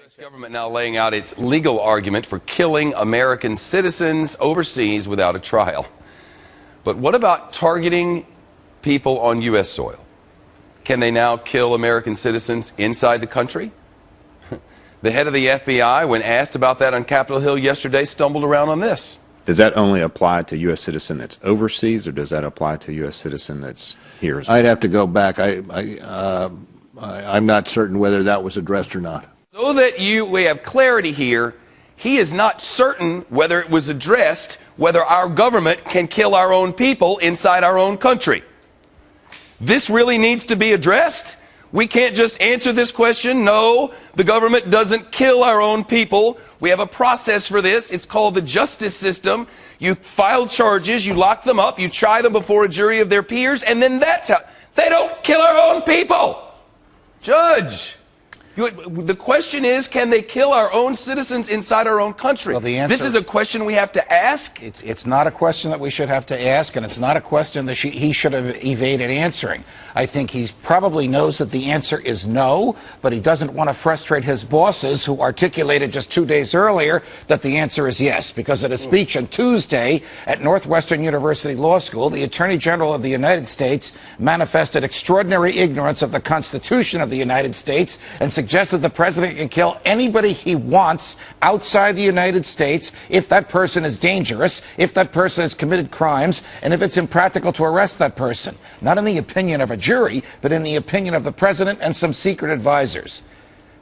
U.S. government now laying out its legal argument for killing American citizens overseas without a trial. But what about targeting people on U.S. soil? Can they now kill American citizens inside the country? The head of the FBI, when asked about that on Capitol Hill yesterday, stumbled around on this. Does that only apply to U.S. citizen that's overseas, or does that apply to U.S. citizen that's here as well? I'd have to go back. I'm not certain whether that was addressed or not. So that we have clarity here, he is not certain whether it was addressed, whether our government can kill our own people inside our own country. This really needs to be addressed. We can't just answer this question. No, the government doesn't kill our own people. We have a process for this. It's called the justice system. You file charges, you lock them up, you try them before a jury of their peers, and then that's how. They don't kill our own people. Judge, the question is, can they kill our own citizens inside our own country? Well, the answer, this is a question we have to ask. It's not a question that we should have to ask, and it's not a question that he should have evaded answering. I think he probably knows that the answer is no, but he doesn't want to frustrate his bosses, who articulated just 2 days earlier that the answer is yes. Because at a speech on Tuesday at Northwestern University Law School, the Attorney General of the United States manifested extraordinary ignorance of the Constitution of the United States and suggested the president can kill anybody he wants outside the United States if that person is dangerous, if that person has committed crimes, and if it's impractical to arrest that person. Not in the opinion of a jury, but in the opinion of the president and some secret advisors.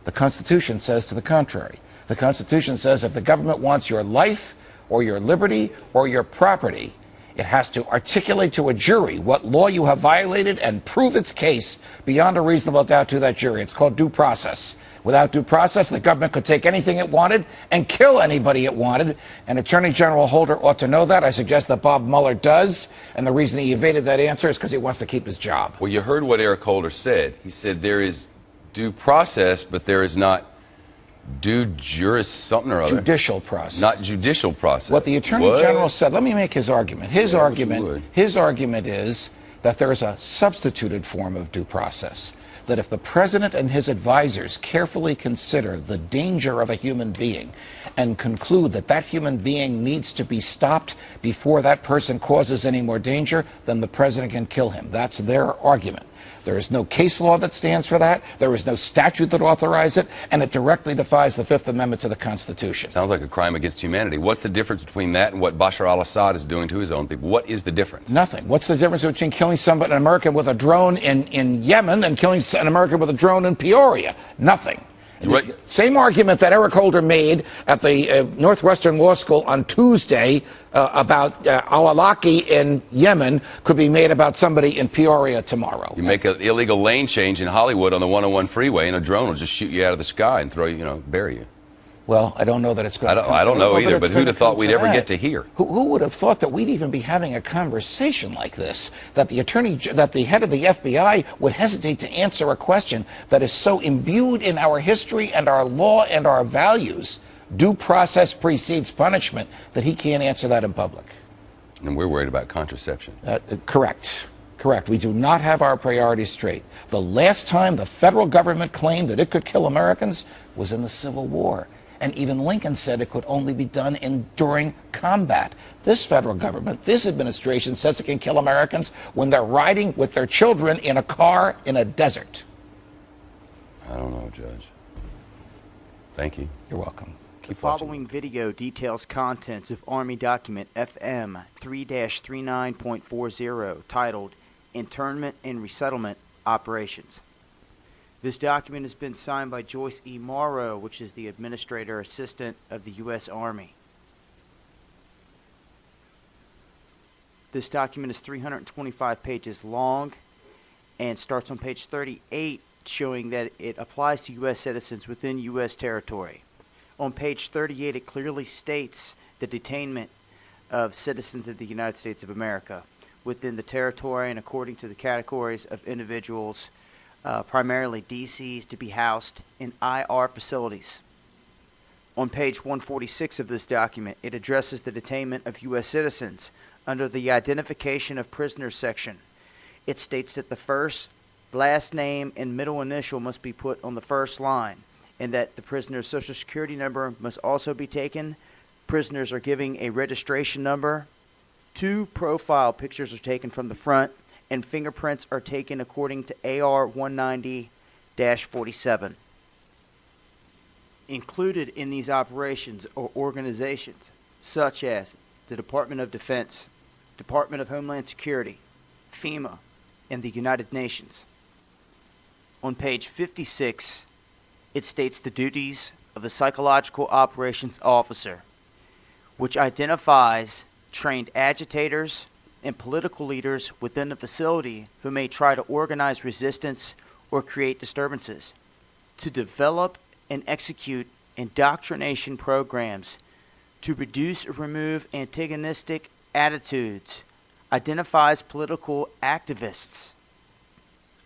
The Constitution says to the contrary. The Constitution says if the government wants your life or your liberty or your property, it has to articulate to a jury what law you have violated and prove its case beyond a reasonable doubt to that jury. It's called due process. Without due process, the government could take anything it wanted and kill anybody it wanted. And Attorney General Holder ought to know that. I suggest that Bob Mueller does. And the reason he evaded that answer is because he wants to keep his job. Well, you heard what Eric Holder said. He said there is due process, but there is not due juris something or other. Judicial process. Not judicial process. What the Attorney General said, let me make his argument. His argument is that there is a substituted form of due process. That if the president and his advisors carefully consider the danger of a human being and conclude that that human being needs to be stopped before that person causes any more danger, then the president can kill him. That's their argument. There is no case law that stands for that. There is no statute that authorizes it, and it directly defies the Fifth Amendment to the Constitution. Sounds like a crime against humanity. What's the difference between that and what Bashar al-Assad is doing to his own people? What is the difference? Nothing. What's the difference between killing somebody, an American with a drone in Yemen, and killing an American with a drone in Peoria? Nothing. Right. Same argument that Eric Holder made at the Northwestern Law School on Tuesday about al-Awlaki in Yemen could be made about somebody in Peoria tomorrow. You make an illegal lane change in Hollywood on the 101 freeway, and a drone will just shoot you out of the sky and throw you, bury you. Well, I don't know that it's going to I don't know either, but who'd have thought we'd ever get to hear? Who would have thought that we'd even be having a conversation like this? That the head of the FBI would hesitate to answer a question that is so imbued in our history and our law and our values. Due process precedes punishment, that he can't answer that in public. And we're worried about contraception. Correct. Correct. We do not have our priorities straight. The last time the federal government claimed that it could kill Americans was in the Civil War. And even Lincoln said it could only be done during combat. This federal government, this administration says it can kill Americans when they're riding with their children in a car in a desert. I don't know, Judge. Thank you. You're welcome. The following video details contents of Army Document FM 3-39.40 titled Internment and Resettlement Operations. This document has been signed by Joyce E. Morrow, which is the Administrator Assistant of the U.S. Army. This document is 325 pages long and starts on page 38, showing that it applies to U.S. citizens within U.S. territory. On page 38, it clearly states the detainment of citizens of the United States of America within the territory and according to the categories of individuals, primarily DCs, to be housed in IR facilities. On page 146 of this document, it addresses the detainment of U.S. citizens under the Identification of Prisoners section. It states that the first, last name, and middle initial must be put on the first line. and that the prisoner's social security number must also be taken. Prisoners are giving a registration number. 2 profile pictures are taken from the front, and fingerprints are taken according to AR 190-47. Included in these operations are organizations such as the Department of Defense, Department of Homeland Security, Fema, and the United Nations. On page 56, it states the duties of the Psychological Operations Officer, which identifies trained agitators and political leaders within the facility who may try to organize resistance or create disturbances, to develop and execute indoctrination programs to reduce or remove antagonistic attitudes, identifies political activists.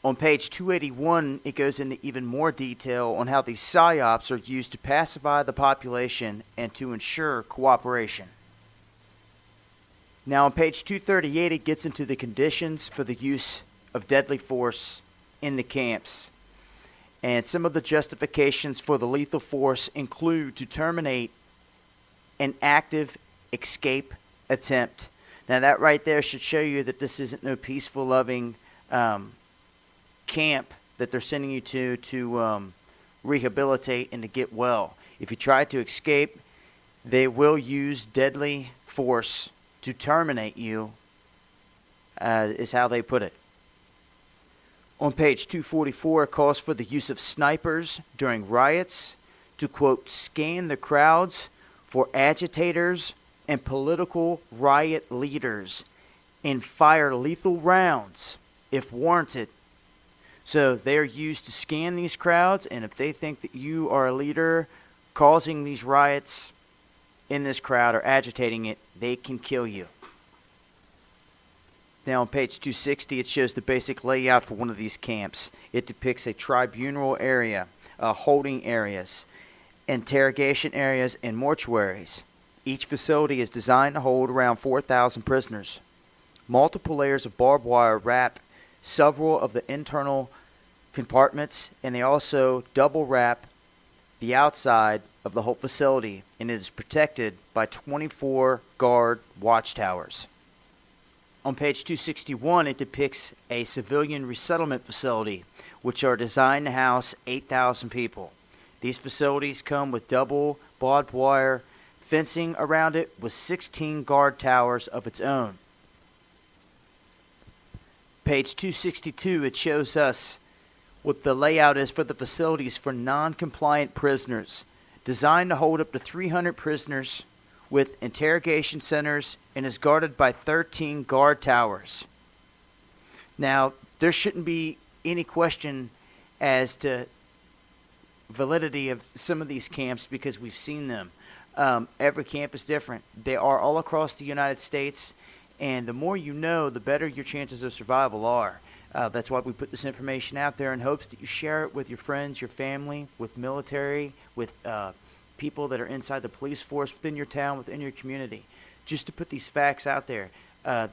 On page 281, it goes into even more detail on how these PSYOPs are used to pacify the population and to ensure cooperation. Now on page 238, it gets into the conditions for the use of deadly force in the camps. And some of the justifications for the lethal force include to terminate an active escape attempt. Now that right there should show you that this isn't no peaceful, loving camp that they're sending you to rehabilitate and to get well. If you try to escape, they will use deadly force to terminate you, is how they put it. On page 244, it calls for the use of snipers during riots to, quote, scan the crowds for agitators and political riot leaders and fire lethal rounds if warranted. So they're used to scan these crowds, and if they think that you are a leader causing these riots in this crowd or agitating it, they can kill you. Now on page 260, it shows the basic layout for one of these camps. It depicts a tribunal area, holding areas, interrogation areas, and mortuaries. Each facility is designed to hold around 4,000 prisoners. Multiple layers of barbed wire wrap several of the internal compartments, and they also double wrap the outside of the whole facility, and it is protected by 24 guard watchtowers. On page 261, it depicts a civilian resettlement facility, which are designed to house 8,000 people. These facilities come with double barbed wire fencing around it with 16 guard towers of its own. Page 262, it shows us what the layout is for the facilities for non-compliant prisoners, designed to hold up to 300 prisoners with interrogation centers, and is guarded by 13 guard towers. Now, there shouldn't be any question as to validity of some of these camps because we've seen them. Every camp is different. They are all across the United States, and the more you know, the better your chances of survival are. That's why we put this information out there in hopes that you share it with your friends, your family, with military, with people that are inside the police force, within your town, within your community, just to put these facts out there.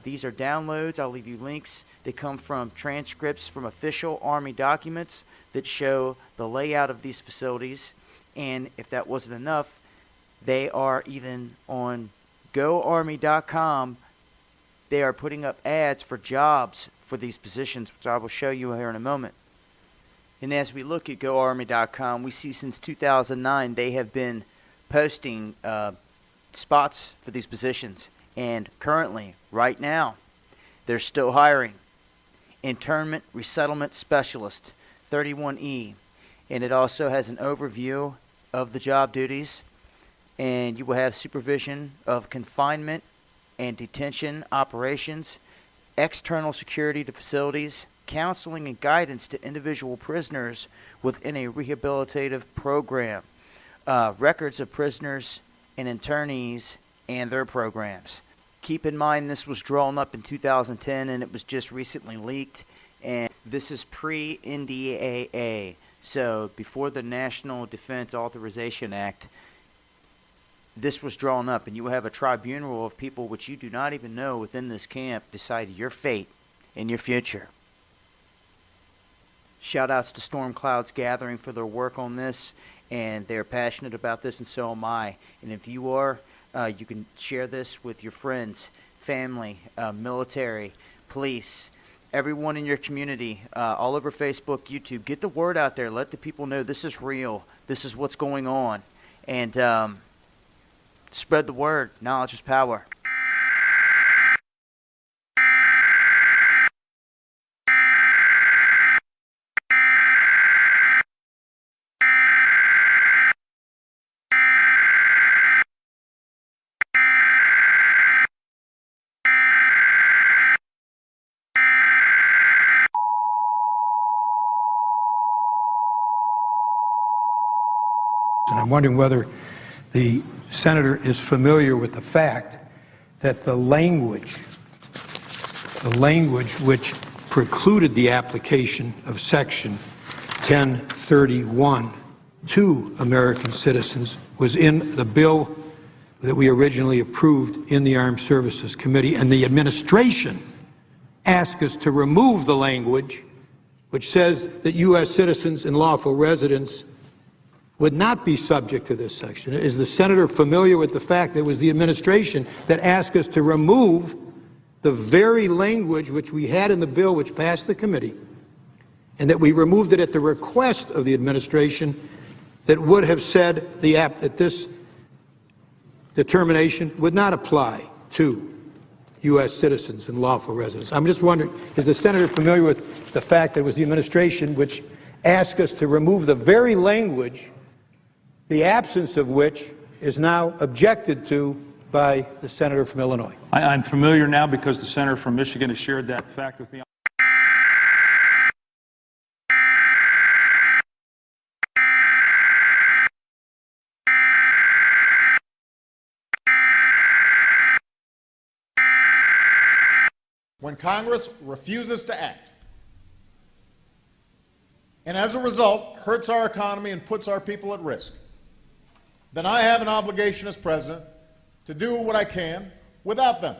These are downloads. I'll leave you links. They come from transcripts from official Army documents that show the layout of these facilities. And if that wasn't enough, they are even on GoArmy.com. They are putting up ads for jobs for these positions, which I will show you here in a moment. And as we look at GoArmy.com, we see since 2009 they have been posting spots for these positions. And currently, right now, they're still hiring. Internment Resettlement Specialist, 31E. And it also has an overview of the job duties. And you will have supervision of confinement and detention operations, external security to facilities, counseling and guidance to individual prisoners within a rehabilitative program, records of prisoners and internees and their programs. Keep in mind this was drawn up in 2010 and it was just recently leaked, and this is pre-NDAA, so before the National Defense Authorization Act. This was drawn up, and you will have a tribunal of people which you do not even know within this camp decide your fate and your future. Shout outs to Storm Clouds Gathering for their work on this, and they're passionate about this, and so am I. And if you are, you can share this with your friends, family, military, police, everyone in your community, all over Facebook, YouTube. Get the word out there. Let the people know this is real. This is what's going on. And spread the word. Knowledge is power. And I'm wondering whether the senator is familiar with the fact that the language which precluded the application of Section 1031 to American citizens was in the bill that we originally approved in the Armed Services Committee, and the administration asked us to remove the language which says that U.S. citizens and lawful residents would not be subject to this section. Is the senator familiar with the fact that it was the administration that asked us to remove the very language which we had in the bill which passed the committee, and that we removed it at the request of the administration, that would have said that this determination would not apply to U.S. citizens and lawful residents? I'm just wondering, is the senator familiar with the fact that it was the administration which asked us to remove the very language, the absence of which is now objected to by the senator from Illinois? I'm familiar now because the senator from Michigan has shared that fact with me. When Congress refuses to act, and as a result hurts our economy and puts our people at risk, then I have an obligation as president to do what I can without them.